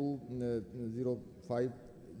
205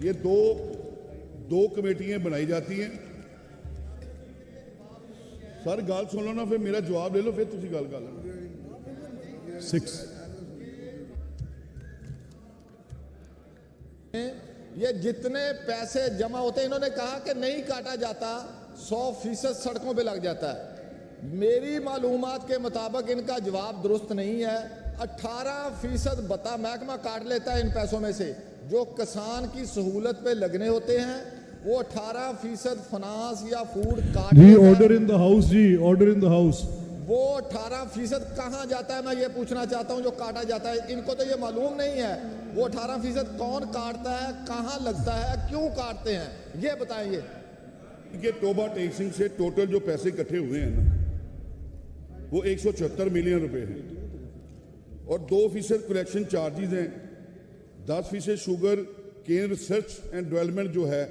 یہ دو کمیٹیاں بنائی جاتی ہیں. سر گال سن لو نا, پھر میرا جواب لے لو, پھر تسی گل کر لو. 6 یہ جتنے پیسے جمع ہوتے ہیں, انہوں نے کہا کہ نہیں کاٹا جاتا, 100% سڑکوں پہ لگ جاتا ہے. میری معلومات کے مطابق ان کا جواب درست نہیں ہے. 18% بتا محکمہ کاٹ لیتا ہے ان پیسوں میں سے, جو کسان کی سہولت پہ لگنے ہوتے ہیں وہ 18% فنانس یا فوڈ کاٹ جی. لیتا ہے. آرڈر ان دا ہاؤس, جی آرڈر ان دا ہاؤس. وہ 18% کہاں جاتا ہے, میں یہ پوچھنا چاہتا ہوں, جو کاٹا جاتا ہے. ان کو تو یہ معلوم نہیں ہے وہ 18% کون کاٹتا ہے, کہاں لگتا ہے, کیوں کاٹتے ہیں, یہ بتائیں. کہ توبہ ٹیکسنگ سے ٹوٹل جو پیسے اکٹھے ہوئے ہیں نا وہ 174 ملین روپے ہیں, اور 2% کلیکشن چارجز ہیں, 10% sugar cane research and development جو ہے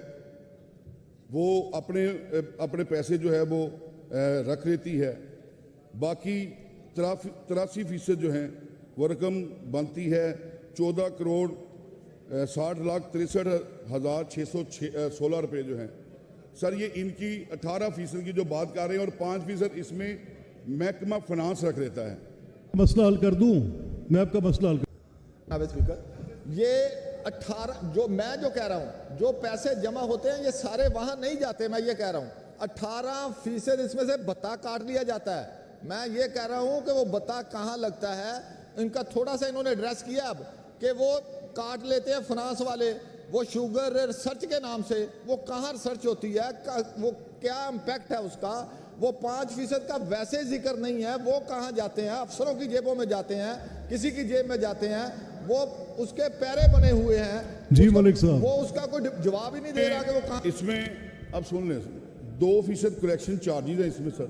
وہ اپنے پیسے جو ہے وہ رکھ لیتی ہے. باقی 83% جو ہیں وہ رقم بنتی ہے 14 کروڑ 60,63,616 روپے جو ہیں. سر یہ ان کی 18% کی جو بات کر رہے ہیں, اور 5% اس میں محکمہ فنانس رکھ لیتا ہے. مسئلہ حل کر دوں میں, آپ کا مسئلہ حل کر. اسپیکر, یہ 18 جو میں جو کہہ رہا ہوں, جو پیسے جمع ہوتے ہیں یہ سارے وہاں نہیں جاتے. میں یہ کہہ رہا ہوں 18% اس میں سے بتا کاٹ لیا جاتا ہے. میں یہ کہہ رہا ہوں کہ وہ بتا کہاں لگتا ہے. ان کا تھوڑا سا انہوں نے ایڈریس کیا اب کہ وہ کاٹ لیتے ہیں فنانس والے, وہ شوگر ریسرچ کے نام سے. وہ کہاں ریسرچ ہوتی ہے, وہ کیا امپیکٹ ہے اس کا, وہ 5% کا ویسے ذکر نہیں ہے. وہ کہاں جاتے ہیں, افسروں کی جیبوں میں جاتے ہیں, کسی کی جیب میں جاتے ہیں, وہ اس کے پیرے بنے ہوئے ہیں. جی ملک صاحب, وہ اس کا کوئی جواب ہی نہیں دے رہا کہ وہ کہاں. اس میں اب سن لیں, 2% کلیکشن چارجز ہیں اس میں سر,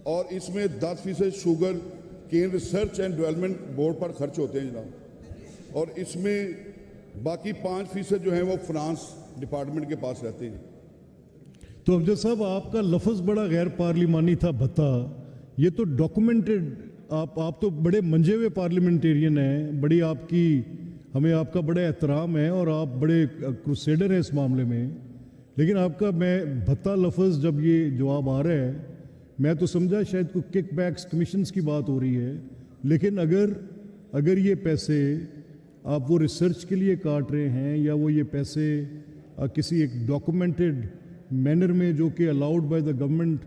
اور اس میں 10% sugar cane research and development board پر خرچ ہوتے ہیں جناب, اور اس میں باقی 5% جو ہیں وہ فنانس ڈپارٹمنٹ کے پاس رہتے ہیں. تو امجد صاحب آپ کا لفظ بڑا غیر پارلیمانی تھا, بھتا. یہ تو ڈاکومنٹڈ, آپ تو بڑے منجے ہوئے پارلیمنٹیرین ہیں, بڑی آپ کی, ہمیں آپ کا بڑا احترام ہے, اور آپ بڑے کروسیڈر ہیں اس معاملے میں. لیکن آپ کا میں بھتا لفظ جب یہ جواب آ رہا ہے, میں تو سمجھا شاید کوئی کک بیکس کمیشنز کی بات ہو رہی ہے. لیکن اگر یہ پیسے آپ وہ ریسرچ کے لیے کاٹ رہے ہیں, یا وہ یہ پیسے کسی ایک ڈاکومنٹڈ مینر میں جو کہ الاؤڈ بائی دا گورنمنٹ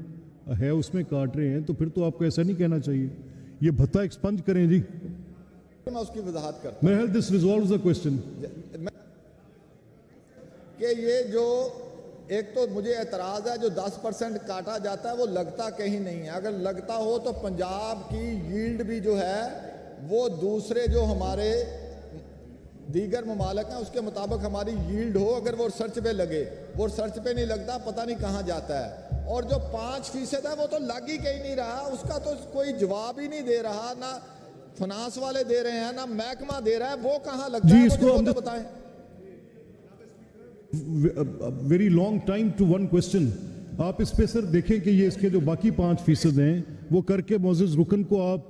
ہے اس میں کاٹ رہے ہیں, تو پھر تو آپ کو ایسا نہیں کہنا چاہیے. یہ بھتا ایکسپنج کریں جی. میں اس کی وضاحت کرتا میں دس ریزالوز دا کوسچن کہ یہ جو ایک تو مجھے اعتراض ہے, جو 10% کاٹا جاتا ہے وہ لگتا کہیں نہیں ہے. اگر لگتا ہو تو پنجاب کی ییلڈ بھی جو ہے وہ دوسرے جو ہمارے دیگر ممالک ہیں اس کے مطابق ہماری ییلڈ ہو, اگر وہ ریسرچ پہ لگے. وہ ریسرچ پہ نہیں لگتا, پتہ نہیں کہاں جاتا ہے. اور جو 5% ہے وہ تو لگ ہی کہیں نہیں رہا, اس کا تو کوئی جواب ہی نہیں دے رہا, نہ فنانس والے دے رہے ہیں, نہ محکمہ دے رہا ہے. وہ کہاں لگتا ہے, اس کو وہ تو بتائیں. Very long time to one question. آپ اس پہ سر دیکھیں کہ یہ اس کے جو باقی 5% ہیں وہ کر کے معزز رکن کو آپ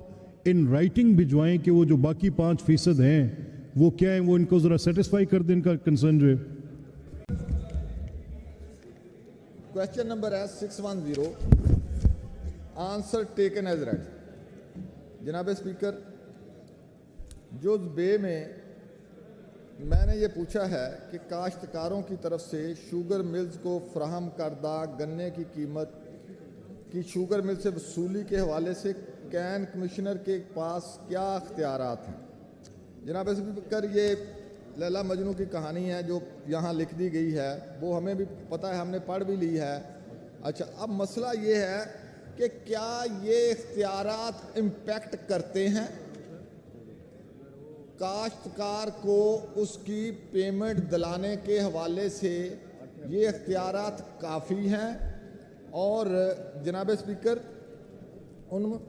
ان رائٹنگ بھجوائیں کہ وہ جو باقی 5% ہیں وہ کیا ہیں, وہ ان کو ذرا سیٹسفائی کر دیں, ان کا کنسرن جو ہے. کوشچن نمبر ہے 610, آنسر ٹیکن ایز ریڈ. جناب اسپیکر, جز بے میں نے یہ پوچھا ہے کہ کاشتکاروں کی طرف سے شوگر ملز کو فراہم کردہ گنے کی قیمت کی شوگر مل سے وصولی کے حوالے سے کین کمشنر کے پاس کیا اختیارات ہیں. جناب اسپیکر, یہ لیلا مجنو کی کہانی ہے جو یہاں لکھ دی گئی ہے, وہ ہمیں بھی پتہ ہے, ہم نے پڑھ بھی لی ہے. اچھا, اب مسئلہ یہ ہے کہ کیا یہ اختیارات امپیکٹ کرتے ہیں کاشتکار کو اس کی پیمنٹ دلانے کے حوالے سے؟ یہ اختیارات کافی ہیں. اور جناب اسپیکر,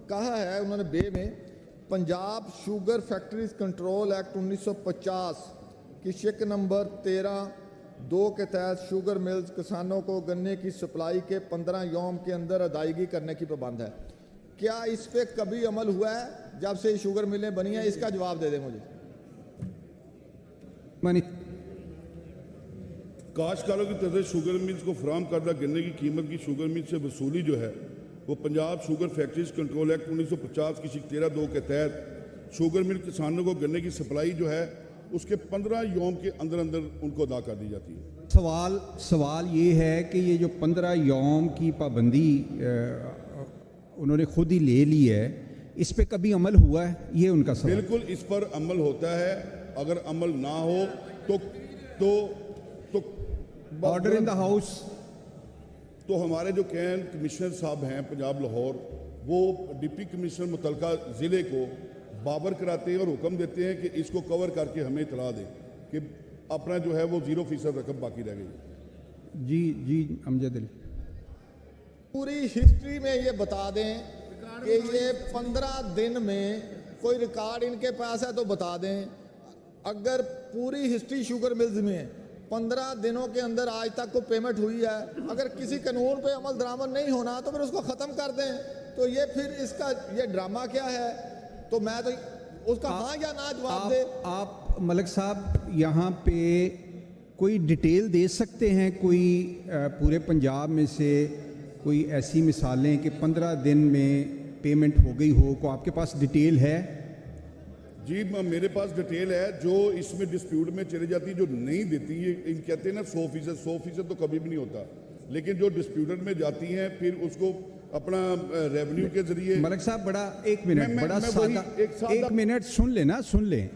کہا ہے انہوں نے بے میں, Punjab sugar factories control act 1950 کی شق نمبر 13(2) کے تحت شوگر ملز کسانوں کو گنے کی سپلائی کے 15 یوم کے اندر ادائیگی کرنے کی پابند ہے. کیا اس پہ کبھی عمل ہوا ہے جب سے شوگر ملیں بنی ہیں؟ اس کا جواب دے دیں مجھے. کاشتکاروں کی طرف سے شوگر ملز کو فراہم کردہ گنے کی قیمت کی شوگر مل سے وصولی جو ہے وہ Punjab sugar factories control act 1950 کی شق 13(2) کے تحت شوگر مل کسانوں کو گنے کی سپلائی جو ہے اس کے 15 یوم کے اندر اندر ان کو ادا کر دی جاتی ہے۔ سوال یہ ہے کہ یہ جو 15 یوم کی پابندی انہوں نے خود ہی لے لی ہے، اس پہ کبھی عمل ہوا ہے؟ یہ ان کا سوال۔ بالکل اس پر عمل ہوتا ہے، اگر عمل نہ ہو تو آرڈر ان دا ہاؤس۔ تو ہمارے جو کین کمشنر صاحب ہیں پنجاب لاہور، وہ ڈپٹی کمشنر متعلقہ ضلع کو بابر کراتے ہیں اور حکم دیتے ہیں کہ اس کو کور کر کے ہمیں اطلاع دیں کہ اپنا جو ہے وہ 0% رقم باقی رہ گئی۔ جی امجد علی، پوری ہسٹری میں یہ بتا دیں کہ یہ 15 دن میں کوئی ریکارڈ ان کے پاس ہے تو بتا دیں۔ اگر پوری ہسٹری شوگر ملز میں 15 دنوں کے اندر آج تک کوئی پیمنٹ ہوئی ہے، اگر کسی قانون پہ عمل درآمد نہیں ہونا تو پھر اس کو ختم کر دیں۔ تو یہ پھر اس کا یہ ڈرامہ کیا ہے؟ تو میں تو اس کا ہاں یا نہ جواب دے۔ آپ ملک صاحب یہاں پہ کوئی ڈیٹیل دے سکتے ہیں؟ کوئی پورے پنجاب میں سے کوئی ایسی مثالیں کہ 15 دن میں پیمنٹ ہو گئی ہو، کو آپ کے پاس ڈیٹیل ہے؟ جی میرے پاس ڈیٹیل ہے، جو اس میں ڈسپیوٹ میں چلی جاتی جو نہیں دیتی، یہ کہتے ہیں نا 100% تو کبھی بھی نہیں ہوتا، لیکن جو ڈسپیوٹڈ میں جاتی ہیں پھر اس کو اپنا ریونیو کے ذریعے۔ ملک صاحب بڑا ایک منٹ سن لیں،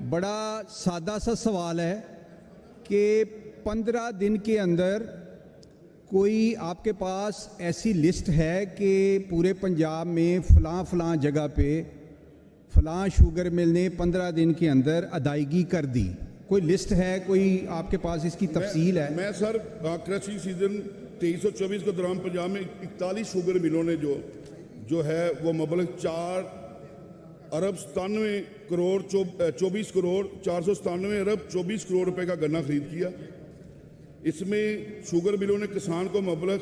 بڑا سادہ سا سوال ہے کہ 15 دن کے اندر کوئی آپ کے پاس ایسی لسٹ ہے کہ پورے پنجاب میں فلاں جگہ پہ فلاں شوگر مل نے 15 دن کے اندر ادائیگی کر دی؟ کوئی لسٹ ہے؟ کوئی آپ کے پاس اس کی تفصیل ہے؟ میں سر کرشی سیزن 2324 کے دوران پنجاب میں 41 شوگر ملوں نے جو ہے وہ مبلغ 4 ارب 97 کروڑ 24 کروڑ 497 ارب 24 کروڑ روپے کا گنا خرید کیا۔ اس میں شوگر ملوں نے کسان کو مبلغ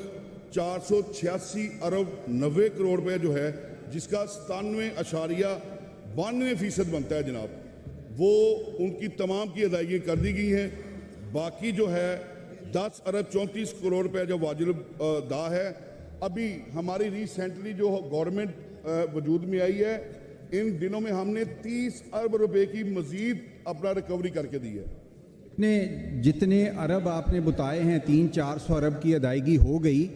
486 ارب 90 کروڑ روپے جو ہے، جس کا 97.92% بنتا ہے جناب، وہ ان کی تمام کی ادائیگی کر دی گئی ہیں۔ باقی جو ہے 10 ارب 34 کروڑ روپے جو واجب دا ہے۔ ابھی ہماری ریسنٹلی جو گورنمنٹ وجود میں آئی ہے، ان دنوں میں ہم نے 30 ارب روپے کی مزید اپنا ریکوری کر کے دی ہے۔ جتنے ارب آپ نے بتائے ہیں 300-400 ارب کی ادائیگی ہو گئی،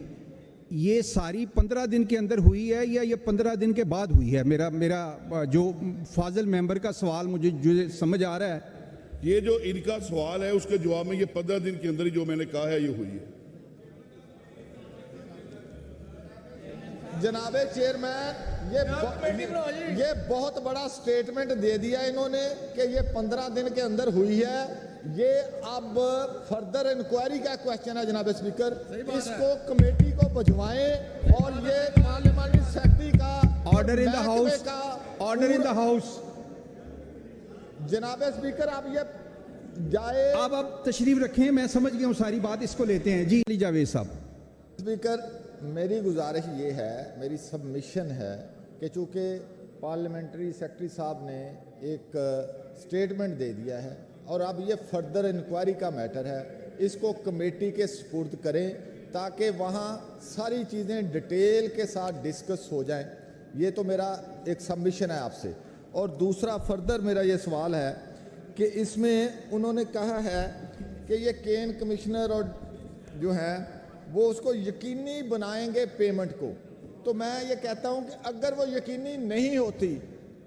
یہ ساری 15 دن کے اندر ہوئی ہے یا یہ 15 دن کے بعد ہوئی ہے؟ میرا جو فاضل ممبر کا سوال مجھے جو سمجھ آ رہا ہے، یہ جو ان کا سوال ہے اس کے جواب میں یہ 15 دن کے اندر ہی جو میں نے کہا ہے یہ ہوئی ہے۔ جناب چیئرمین، یہ بہت بڑا سٹیٹمنٹ دے دیا انہوں نے کہ یہ 15 دن کے اندر ہوئی ہے۔ یہ اب فردر انکوائری کا کویسچن ہے جناب اسپیکر، اس کو کمیٹی کو بھجوائیں اور یہ پارلیمانی سیکرٹری کا آرڈر ان دا ہاؤس۔ جناب اسپیکر آپ یہ جائے، آپ تشریف رکھیں، میں سمجھ گیا ہوں ساری بات، اس کو لیتے ہیں۔ جی علی جاوید صاحب۔ اسپیکر میری گزارش یہ ہے، میری سبمیشن ہے کہ چونکہ پارلیمنٹری سیکرٹری صاحب نے ایک سٹیٹمنٹ دے دیا ہے اور اب یہ فردر انکوائری کا میٹر ہے، اس کو کمیٹی کے سپرد کریں تاکہ وہاں ساری چیزیں ڈیٹیل کے ساتھ ڈسکس ہو جائیں۔ یہ تو میرا ایک سبمیشن ہے آپ سے۔ اور دوسرا فردر میرا یہ سوال ہے کہ اس میں انہوں نے کہا ہے کہ یہ کین کمشنر اور جو ہیں وہ اس کو یقینی بنائیں گے پیمنٹ کو، تو میں یہ کہتا ہوں کہ اگر وہ یقینی نہیں ہوتی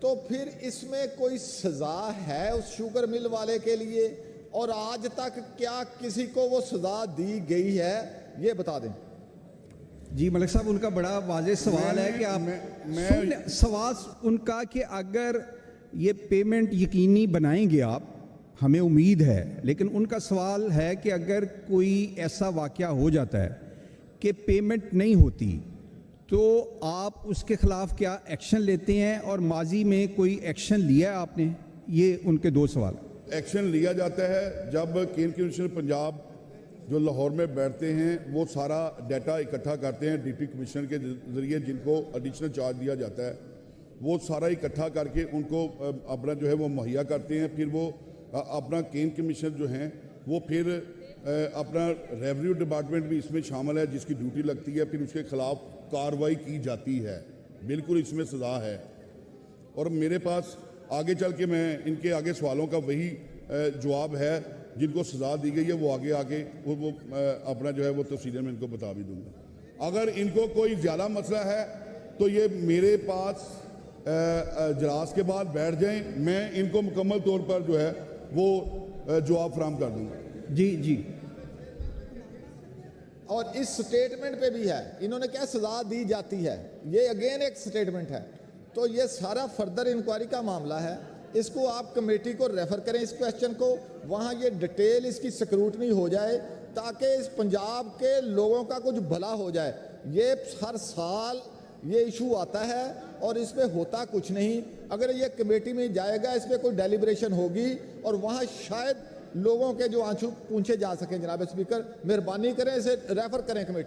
تو پھر اس میں کوئی سزا ہے اس شوگر مل والے کے لیے، اور آج تک کیا کسی کو وہ سزا دی گئی ہے؟ یہ بتا دیں۔ جی ملک صاحب، ان کا بڑا واضح سوال ہے کہ آپ سوال ان کا کہ اگر یہ پیمنٹ یقینی بنائیں گے آپ، ہمیں امید ہے، لیکن ان کا سوال ہے کہ اگر کوئی ایسا واقعہ ہو جاتا ہے کہ پیمنٹ نہیں ہوتی تو آپ اس کے خلاف کیا ایکشن لیتے ہیں، اور ماضی میں کوئی ایکشن لیا ہے آپ نے؟ یہ ان کے دو سوال۔ ایکشن لیا جاتا ہے جب کین کمشنر پنجاب جو لاہور میں بیٹھتے ہیں، وہ سارا ڈیٹا اکٹھا کرتے ہیں ڈپٹی کمشنر کے ذریعے، جن کو ایڈیشنل چارج دیا جاتا ہے، وہ سارا اکٹھا کر کے ان کو اپنا جو ہے وہ مہیا کرتے ہیں، پھر وہ اپنا کین کمیشنر جو ہیں وہ پھر اپنا ریونیو ڈپارٹمنٹ بھی اس میں شامل ہے جس کی ڈیوٹی لگتی ہے, پھر اس کے خلاف کارروائی کی جاتی ہے. بالکل اس میں سزا ہے. اور میرے پاس آگے چل کے میں ان کے آگے سوالوں کا وہی جواب ہے جن کو سزا دی گئی ہے, وہ آگے وہ اپنا جو ہے وہ تفصیل میں ان کو بتا بھی دوں گا. اگر ان کو کوئی زیادہ مسئلہ ہے تو یہ میرے پاس اجلاس کے بعد بیٹھ جائیں, میں ان کو مکمل طور پر جو ہے وہ جواب فراہم کر دوں گا. جی اور اس سٹیٹمنٹ پہ بھی ہے, انہوں نے کیا سزا دی جاتی ہے, یہ اگین ایک سٹیٹمنٹ ہے. تو یہ سارا فردر انکوائری کا معاملہ ہے, اس کو آپ کمیٹی کو ریفر کریں اس کویسچن کو, وہاں یہ ڈیٹیل اس کی سکروٹنی ہو جائے تاکہ اس پنجاب کے لوگوں کا کچھ بھلا ہو جائے. یہ ہر سال یہ ایشو آتا ہے اور اس پہ ہوتا کچھ نہیں. اگر یہ کمیٹی میں جائے گا, اس پہ کوئی ڈیلیبریشن ہوگی اور وہاں شاید لوگوں کے جو آنسو پوچھے جا سکیں. جناب اسپیکر مہربانی کریں اسے ریفر کریں کمیٹی.